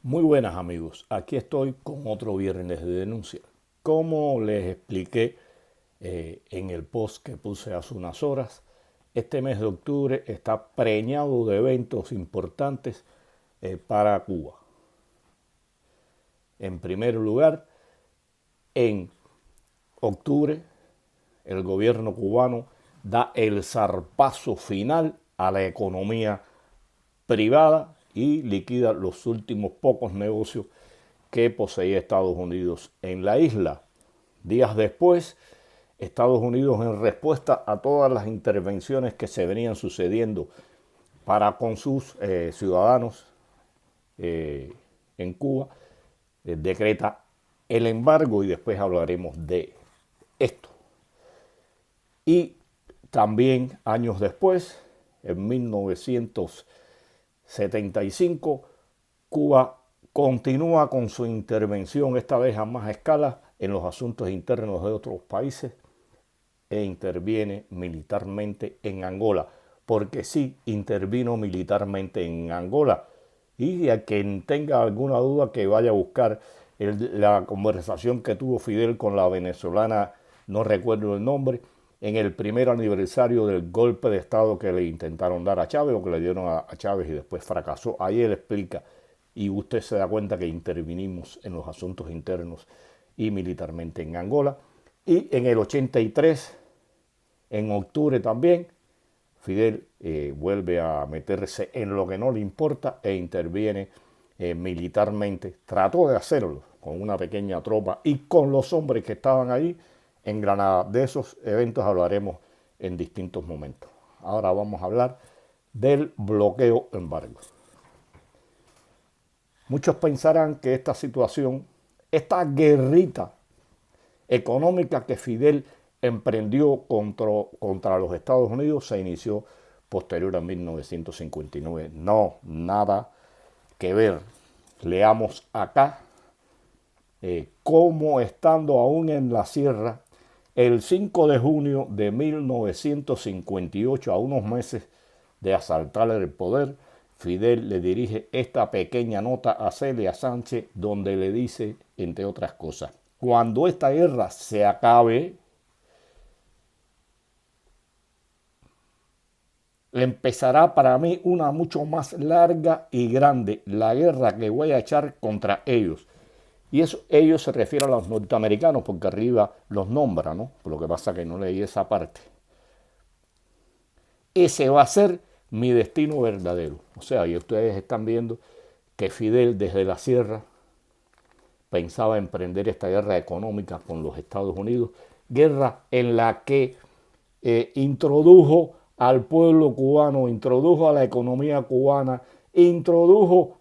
Muy buenas amigos, aquí estoy con otro viernes de denuncia. Como les expliqué en el post que puse hace unas horas, este mes de octubre está preñado de eventos importantes para Cuba. En primer lugar, en octubre el gobierno cubano da el zarpazo final a la economía privada y liquida los últimos pocos negocios que poseía Estados Unidos en la isla. Días después, Estados Unidos, en respuesta a todas las intervenciones que se venían sucediendo para con sus ciudadanos en Cuba, decreta el embargo y después hablaremos de esto. Y también años después, en 1975, Cuba continúa con su intervención, esta vez a más escala, en los asuntos internos de otros países e interviene militarmente en Angola, porque sí intervino militarmente en Angola. Y a quien tenga alguna duda que vaya a buscar la conversación que tuvo Fidel con la venezolana, no recuerdo el nombre, en el primer aniversario del golpe de Estado que le intentaron dar a Chávez o que le dieron a Chávez y después fracasó. Ahí él explica y usted se da cuenta que intervinimos en los asuntos internos y militarmente en Angola. Y en el 83, en octubre también, Fidel vuelve a meterse en lo que no le importa e interviene militarmente. Trató de hacerlo con una pequeña tropa y con los hombres que estaban allí en Granada. De esos eventos hablaremos en distintos momentos. Ahora vamos a hablar del bloqueo embargo. Muchos pensarán que esta situación, esta guerrita económica que Fidel emprendió contra los Estados Unidos se inició posterior a 1959. No, nada que ver. Leamos acá cómo, estando aún en la sierra, el 5 de junio de 1958, a unos meses de asaltar el poder, Fidel le dirige esta pequeña nota a Celia Sánchez, donde le dice, entre otras cosas: cuando esta guerra se acabe, empezará para mí una mucho más larga y grande, la guerra que voy a echar contra ellos. Y eso, ellos se refieren a los norteamericanos, porque arriba los nombra, ¿no? Por lo que pasa que no leí esa parte. Ese va a ser mi destino verdadero. O sea, y ustedes están viendo que Fidel desde la sierra pensaba emprender esta guerra económica con los Estados Unidos, guerra en la que introdujo al pueblo cubano, introdujo a la economía cubana, introdujo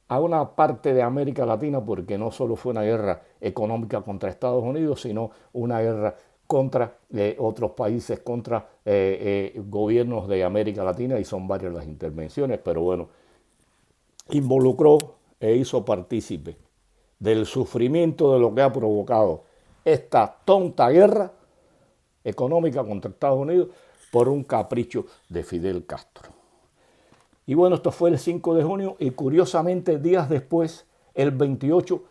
a una parte de América Latina, porque no solo fue una guerra económica contra Estados Unidos, sino una guerra contra otros países, contra gobiernos de América Latina, y son varias las intervenciones, pero bueno, involucró e hizo partícipe del sufrimiento de lo que ha provocado esta tonta guerra económica contra Estados Unidos por un capricho de Fidel Castro. Y bueno, esto fue el 5 de junio y curiosamente días después, el 28,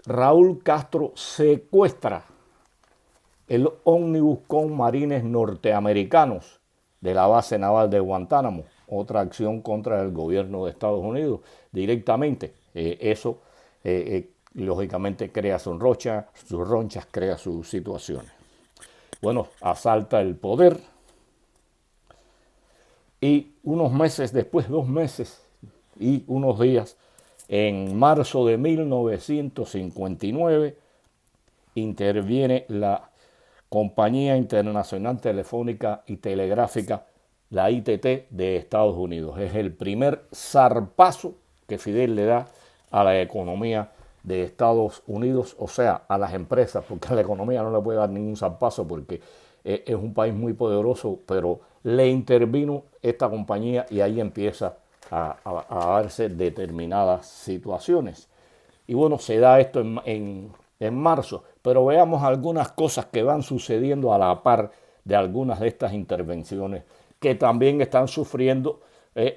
Raúl Castro secuestra el ómnibus con marines norteamericanos de la base naval de Guantánamo, otra acción contra el gobierno de Estados Unidos directamente. Eso lógicamente crea sus ronchas, crea sus situaciones. Bueno, asalta el poder y unos meses después, 2 meses y unos días, en marzo de 1959, interviene la Compañía Internacional Telefónica y Telegráfica, la ITT de Estados Unidos. Es el primer zarpazo que Fidel le da a la economía de Estados Unidos, o sea, a las empresas, porque a la economía no le puede dar ningún zarpazo porque es un país muy poderoso, pero le intervino esta compañía y ahí empieza a darse determinadas situaciones. Y bueno, se da esto en marzo, pero veamos algunas cosas que van sucediendo a la par de algunas de estas intervenciones que también están sufriendo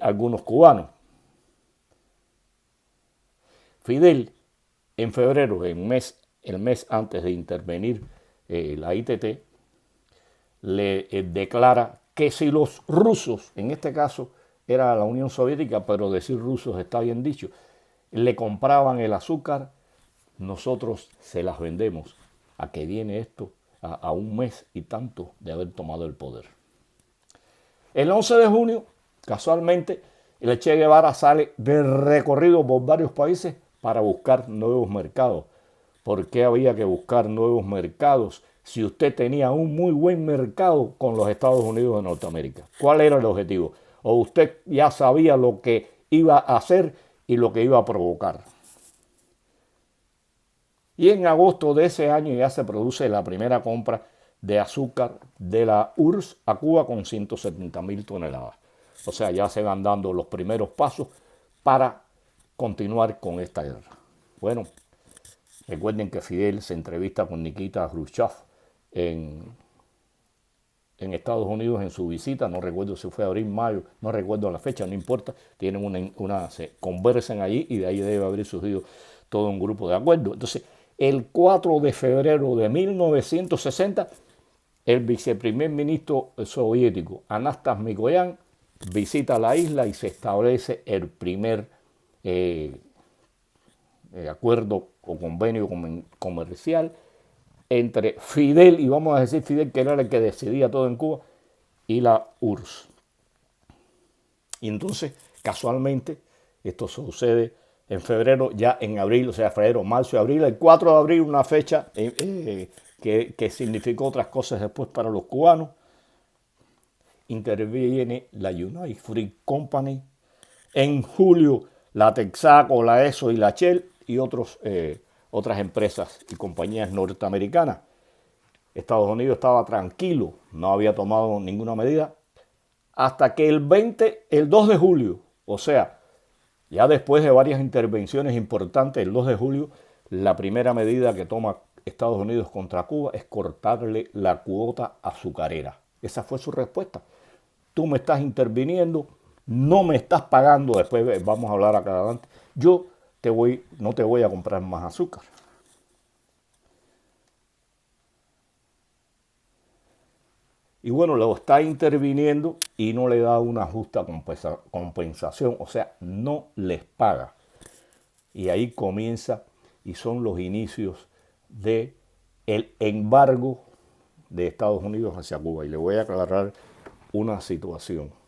algunos cubanos. Fidel, en febrero, el mes antes de intervenir la ITT, le declara que si los rusos, en este caso era la Unión Soviética, pero decir rusos está bien dicho, le compraban el azúcar, nosotros se las vendemos. ¿A qué viene esto? A un mes y tanto de haber tomado el poder. El 11 de junio, casualmente, el Che Guevara sale de recorrido por varios países para buscar nuevos mercados. ¿Por qué había que buscar nuevos mercados si usted tenía un muy buen mercado con los Estados Unidos de Norteamérica? ¿Cuál era el objetivo? ¿O usted ya sabía lo que iba a hacer y lo que iba a provocar? Y en agosto de ese año ya se produce la primera compra de azúcar de la URSS a Cuba con 170.000 toneladas. O sea, ya se van dando los primeros pasos para continuar con esta guerra. Bueno, recuerden que Fidel se entrevista con Nikita Khrushchev en Estados Unidos en su visita, no recuerdo si fue abril, mayo, no recuerdo la fecha, no importa, tienen se conversan allí y de ahí debe haber surgido todo un grupo de acuerdos. Entonces, el 4 de febrero de 1960, el viceprimer ministro soviético Anastas Mikoyan visita la isla y se establece el primer acuerdo o convenio comercial entre Fidel, y vamos a decir Fidel, que era el que decidía todo en Cuba, y la URSS. Y entonces, casualmente, esto sucede en febrero, ya en abril, o sea, febrero, marzo y abril. El 4 de abril, una fecha que significó otras cosas después para los cubanos. Interviene la United Fruit Company. En julio, la Texaco, la ESO y la Shell y otras empresas y compañías norteamericanas. Estados Unidos estaba tranquilo, no había tomado ninguna medida, hasta que el 2 de julio, o sea, ya después de varias intervenciones importantes, el 2 de julio, la primera medida que toma Estados Unidos contra Cuba es cortarle la cuota azucarera. Esa fue su respuesta. Tú me estás interviniendo, no me estás pagando, después vamos a hablar acá adelante, yo no te voy a comprar más azúcar. Y bueno, lo está interviniendo y no le da una justa compensación, o sea, no les paga. Y ahí comienza y son los inicios del embargo de Estados Unidos hacia Cuba. Y le voy a aclarar una situación.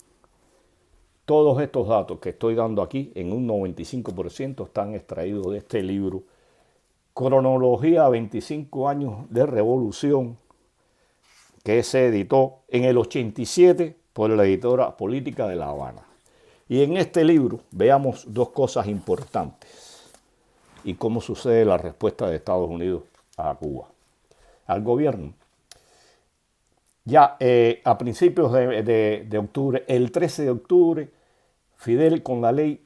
Todos estos datos que estoy dando aquí, en un 95%, están extraídos de este libro, Cronología 25 años de Revolución, que se editó en el 87 por la editora Política de La Habana. Y en este libro veamos dos cosas importantes y cómo sucede la respuesta de Estados Unidos a Cuba, al gobierno. Ya a principios de octubre, el 13 de octubre, Fidel con la ley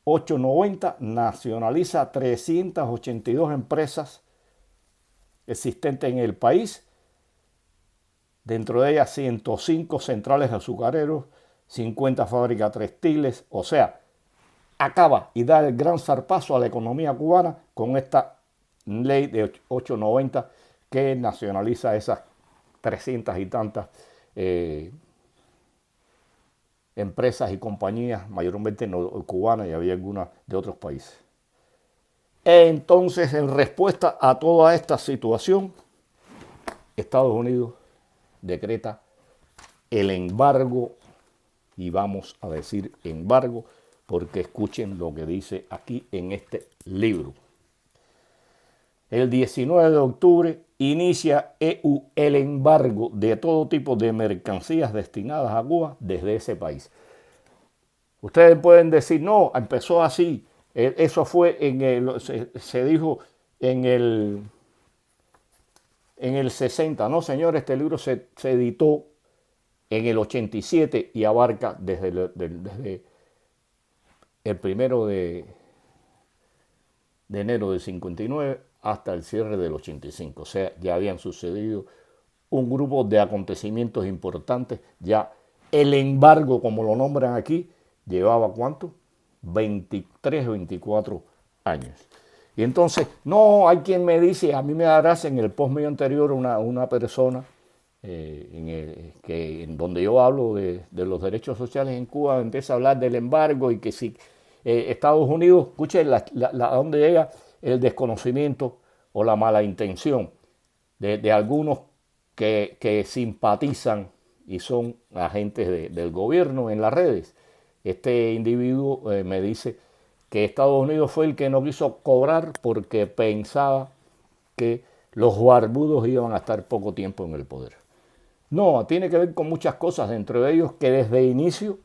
890 nacionaliza 382 empresas existentes en el país. Dentro de ellas 105 centrales azucareros, 50 fábricas textiles, o sea, acaba y da el gran zarpazo a la economía cubana con esta ley de 890 que nacionaliza esas 300 y tantas empresas y compañías, mayormente cubanas y había algunas de otros países. Entonces, en respuesta a toda esta situación, Estados Unidos decreta el embargo, y vamos a decir embargo porque escuchen lo que dice aquí en este libro. El 19 de octubre inicia EU el embargo de todo tipo de mercancías destinadas a Cuba desde ese país. Ustedes pueden decir, no, empezó así, eso fue se dijo en el 60. No, señor, este libro se editó en el 87 y abarca desde el 1 de enero del 59 hasta el cierre del 85. O sea, ya habían sucedido un grupo de acontecimientos importantes. Ya el embargo, como lo nombran aquí, llevaba ¿cuánto? 23 o 24 años. Y entonces, no, hay quien me dice, a mí me da gracia en el post mío anterior una persona en donde yo hablo de los derechos sociales en Cuba, empieza a hablar del embargo y que si Estados Unidos, escuchen a dónde llega el desconocimiento o la mala intención de algunos que simpatizan y son agentes del gobierno en las redes. Este individuo me dice que Estados Unidos fue el que no quiso cobrar porque pensaba que los barbudos iban a estar poco tiempo en el poder. No, tiene que ver con muchas cosas, dentro de ellos que desde el inicio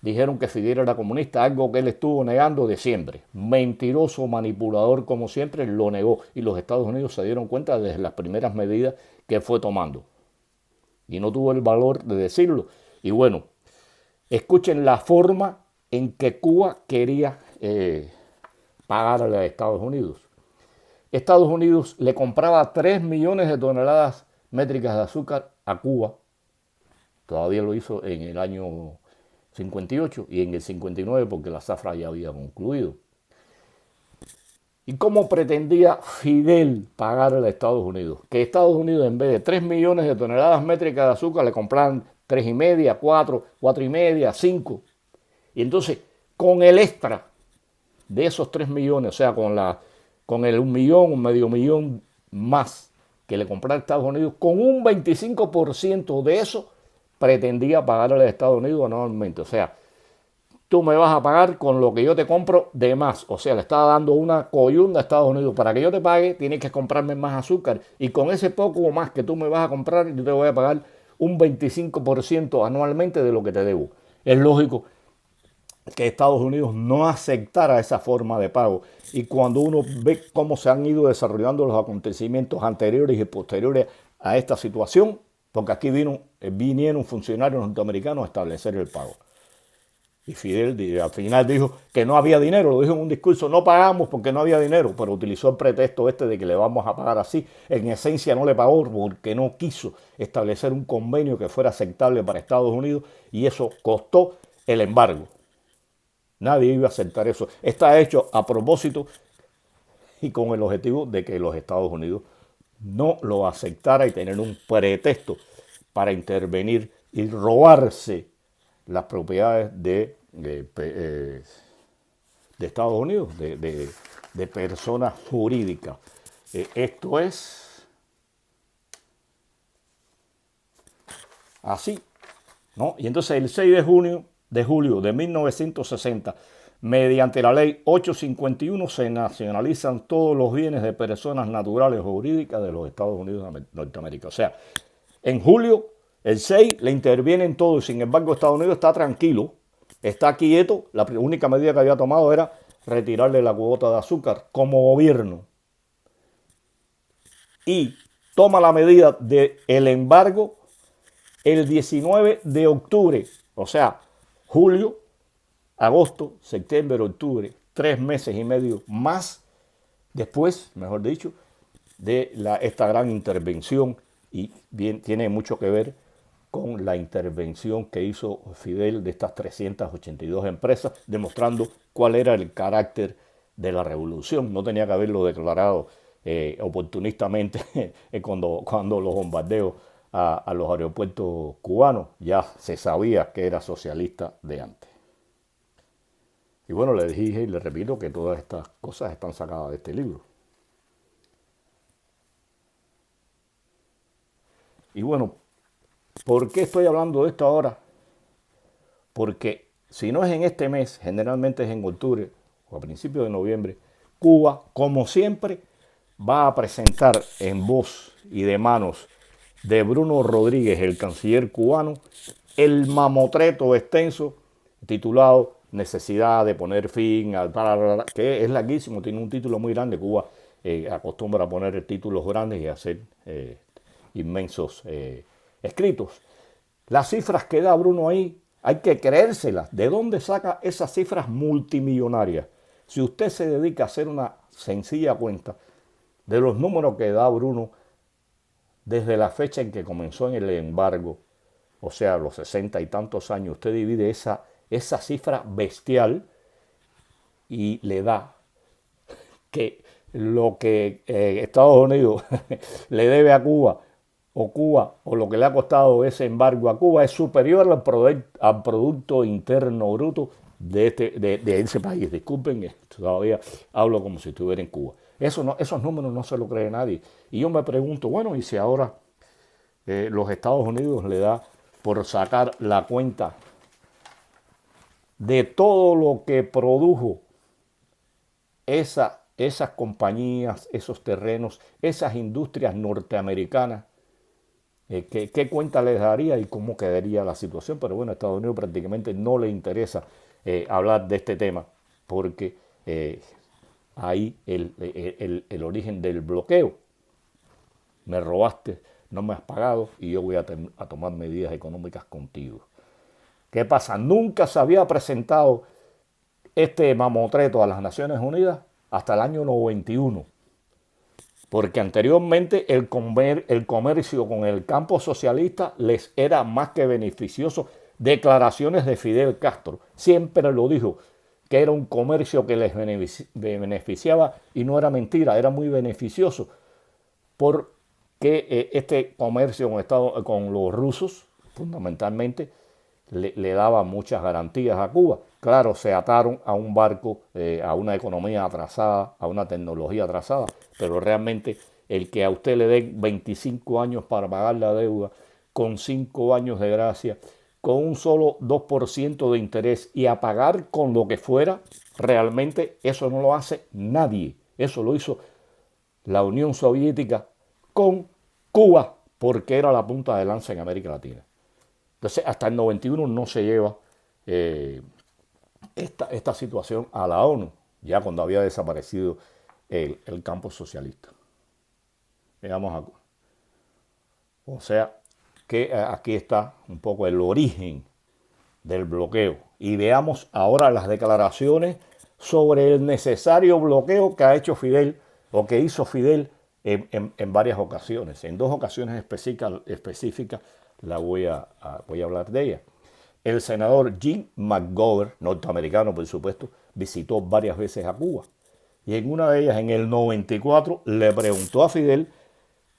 dijeron que Fidel era comunista, algo que él estuvo negando de siempre. Mentiroso, manipulador como siempre, lo negó. Y los Estados Unidos se dieron cuenta desde las primeras medidas que fue tomando. Y no tuvo el valor de decirlo. Y bueno, escuchen la forma en que Cuba quería pagarle a Estados Unidos. Estados Unidos le compraba 3 millones de toneladas métricas de azúcar a Cuba. Todavía lo hizo en el año 58 y en el 59 porque la zafra ya había concluido. ¿Y cómo pretendía Fidel pagarle a Estados Unidos? Que Estados Unidos, en vez de 3 millones de toneladas métricas de azúcar, le compraran 3,5, 4, 4,5, 5. Y entonces, con el extra de esos 3 millones, o sea, con el 1 millón, un medio millón más que le comprara a Estados Unidos, con un 25% de eso pretendía pagarle a Estados Unidos anualmente. O sea, tú me vas a pagar con lo que yo te compro de más. O sea, le estaba dando una coyunda a Estados Unidos. Para que yo te pague, tienes que comprarme más azúcar. Y con ese poco o más que tú me vas a comprar, yo te voy a pagar un 25% anualmente de lo que te debo. Es lógico que Estados Unidos no aceptara esa forma de pago. Y cuando uno ve cómo se han ido desarrollando los acontecimientos anteriores y posteriores a esta situación, porque aquí vinieron funcionarios norteamericanos a establecer el pago. Y Fidel al final dijo que no había dinero, lo dijo en un discurso, no pagamos porque no había dinero, pero utilizó el pretexto de que le vamos a pagar así. En esencia no le pagó porque no quiso establecer un convenio que fuera aceptable para Estados Unidos y eso costó el embargo. Nadie iba a aceptar eso. Está hecho a propósito y con el objetivo de que los Estados Unidos no lo aceptara y tener un pretexto para intervenir y robarse las propiedades de Estados Unidos, de personas jurídicas. Esto es así, ¿no? Y entonces el 6 de julio de 1960, mediante la ley 851, se nacionalizan todos los bienes de personas naturales o jurídicas de los Estados Unidos de Norteamérica. O sea, en julio, el 6, le intervienen todos. Sin embargo, Estados Unidos está tranquilo, está quieto. La única medida que había tomado era retirarle la cuota de azúcar como gobierno. Y toma la medida del embargo el 19 de octubre. O sea, julio, agosto, septiembre, octubre, 3 meses y medio más después, mejor dicho, de esta gran intervención. Y bien, tiene mucho que ver con la intervención que hizo Fidel de estas 382 empresas, demostrando cuál era el carácter de la revolución. No tenía que haberlo declarado oportunistamente cuando los bombardeos a los aeropuertos cubanos. Ya se sabía que era socialista de antes. Y bueno, le dije y le repito que todas estas cosas están sacadas de este libro. Y bueno, ¿por qué estoy hablando de esto ahora? Porque si no es en este mes, generalmente es en octubre o a principios de noviembre, Cuba, como siempre, va a presentar en voz y de manos de Bruno Rodríguez, el canciller cubano, el mamotreto extenso titulado Necesidad de poner fin al... que es larguísimo, tiene un título muy grande. Cuba acostumbra a poner títulos grandes y a hacer inmensos escritos. Las cifras que da Bruno ahí, hay que creérselas. ¿De dónde saca esas cifras multimillonarias? Si usted se dedica a hacer una sencilla cuenta de los números que da Bruno desde la fecha en que comenzó en el embargo, o sea, los 60 y tantos años, usted divide esa cifra bestial y le da que lo que Estados Unidos le debe a Cuba o lo que le ha costado ese embargo a Cuba es superior al Producto Interno Bruto de ese país. Disculpen, todavía hablo como si estuviera en Cuba. Esos números no se lo cree nadie. Y yo me pregunto, bueno, ¿y si ahora los Estados Unidos le da por sacar la cuenta de todo lo que produjo esas compañías, esos terrenos, esas industrias norteamericanas? ¿Qué cuenta les daría y cómo quedaría la situación? Pero bueno, a Estados Unidos prácticamente no le interesa hablar de este tema porque ahí el origen del bloqueo. Me robaste, no me has pagado y yo voy a tomar medidas económicas contigo. ¿Qué pasa? Nunca se había presentado este mamotreto a las Naciones Unidas hasta el año 91. Porque anteriormente el comercio con el campo socialista les era más que beneficioso. Declaraciones de Fidel Castro siempre lo dijo, que era un comercio que les beneficiaba y no era mentira, era muy beneficioso. Porque este comercio con los rusos, fundamentalmente, le daba muchas garantías a Cuba. Claro, se ataron a un barco, a una economía atrasada, a una tecnología atrasada, pero realmente el que a usted le den 25 años para pagar la deuda, con 5 años de gracia, con un solo 2% de interés y a pagar con lo que fuera, realmente eso no lo hace nadie. Eso lo hizo la Unión Soviética con Cuba, porque era la punta de lanza en América Latina. Entonces, hasta el 91 no se lleva esta situación a la ONU, ya cuando había desaparecido el campo socialista. Veamos acá. O sea, que aquí está un poco el origen del bloqueo. Y veamos ahora las declaraciones sobre el necesario bloqueo que ha hecho Fidel o que hizo Fidel en varias ocasiones. En 2 ocasiones específicas voy a hablar de ella. El senador Jim McGovern, norteamericano por supuesto, visitó varias veces a Cuba. Y en una de ellas, en el 94, le preguntó a Fidel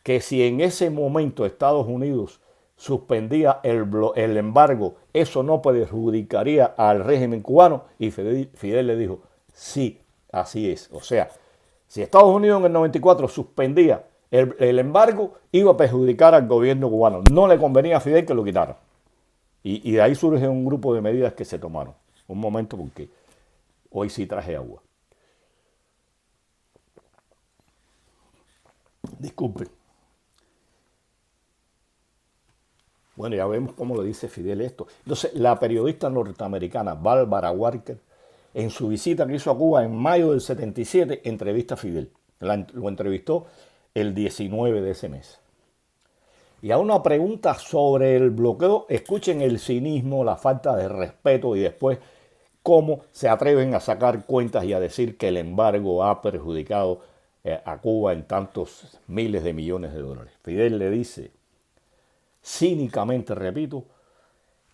que si en ese momento Estados Unidos suspendía el embargo, eso no perjudicaría al régimen cubano. Y Fidel le dijo, sí, así es. O sea, si Estados Unidos en el 94 suspendía el embargo, iba a perjudicar al gobierno cubano. No le convenía a Fidel que lo quitara. Y de ahí surge un grupo de medidas que se tomaron. Un momento, porque hoy sí traje agua. Disculpen. Bueno, ya vemos cómo le dice Fidel esto. Entonces, la periodista norteamericana Barbara Walker, en su visita que hizo a Cuba en mayo del 77, entrevista a Fidel. Lo entrevistó el 19 de ese mes. Y a una pregunta sobre el bloqueo, escuchen el cinismo, la falta de respeto y después cómo se atreven a sacar cuentas y a decir que el embargo ha perjudicado a Cuba en tantos miles de millones de dólares. Fidel le dice, cínicamente repito,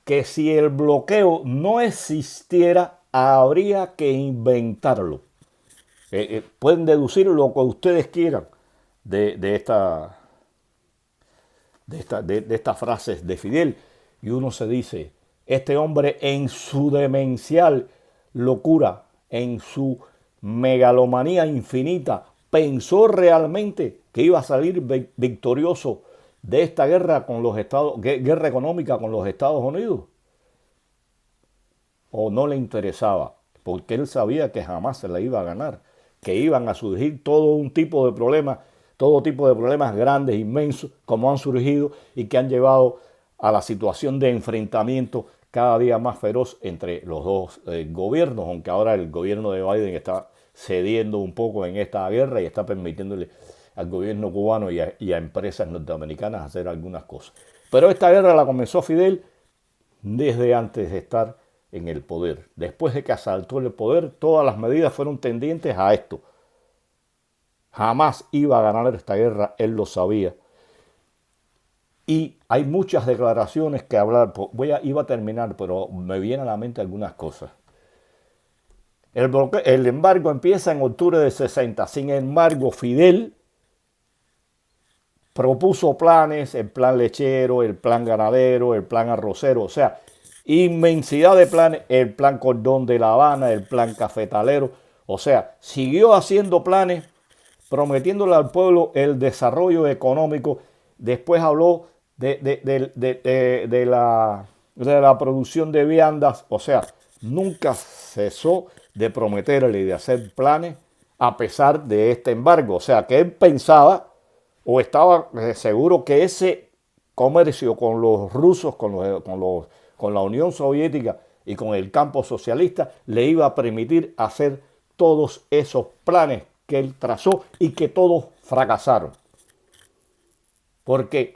que si el bloqueo no existiera, habría que inventarlo. Pueden deducir lo que ustedes quieran de estas frases de Fidel, y uno se dice, este hombre en su demencial locura, en su megalomanía infinita, pensó realmente que iba a salir victorioso de esta guerra guerra económica con los Estados Unidos, o no le interesaba, porque él sabía que jamás se la iba a ganar, que iban a surgir todo tipo de problemas grandes, inmensos, como han surgido y que han llevado a la situación de enfrentamiento cada día más feroz entre los dos gobiernos, aunque ahora el gobierno de Biden está cediendo un poco en esta guerra y está permitiéndole al gobierno cubano y a empresas norteamericanas hacer algunas cosas. Pero esta guerra la comenzó Fidel desde antes de estar en el poder. Después de que asaltó el poder, todas las medidas fueron tendientes a esto. Jamás iba a ganar esta guerra, él lo sabía. Y hay muchas declaraciones que hablar. Iba a terminar, pero me vienen a la mente algunas cosas. El embargo empieza en octubre del 60. Sin embargo, Fidel propuso planes, el plan lechero, el plan ganadero, el plan arrocero, o sea, inmensidad de planes, el plan Cordón de La Habana, el plan cafetalero, o sea, siguió haciendo planes, prometiéndole al pueblo el desarrollo económico. Después habló de la producción de viandas, o sea, nunca cesó de prometerle y de hacer planes a pesar de este embargo. O sea, que él pensaba o estaba seguro que ese comercio con los rusos, con la Unión Soviética y con el campo socialista le iba a permitir hacer todos esos planes que él trazó y que todos fracasaron. Porque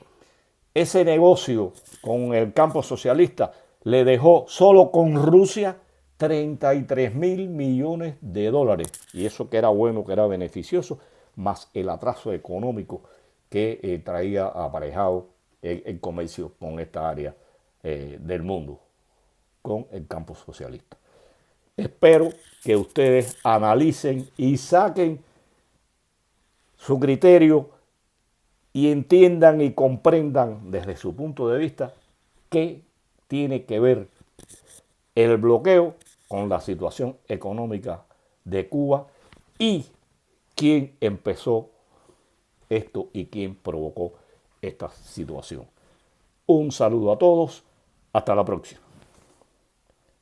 ese negocio con el campo socialista le dejó solo con Rusia 33.000 millones de dólares. Y eso que era bueno, que era beneficioso, más el atraso económico que traía aparejado el comercio con esta área del mundo, con el campo socialista. Espero que ustedes analicen y saquen su criterio y entiendan y comprendan desde su punto de vista qué tiene que ver el bloqueo con la situación económica de Cuba y quién empezó esto y quién provocó esta situación. Un saludo a todos, hasta la próxima.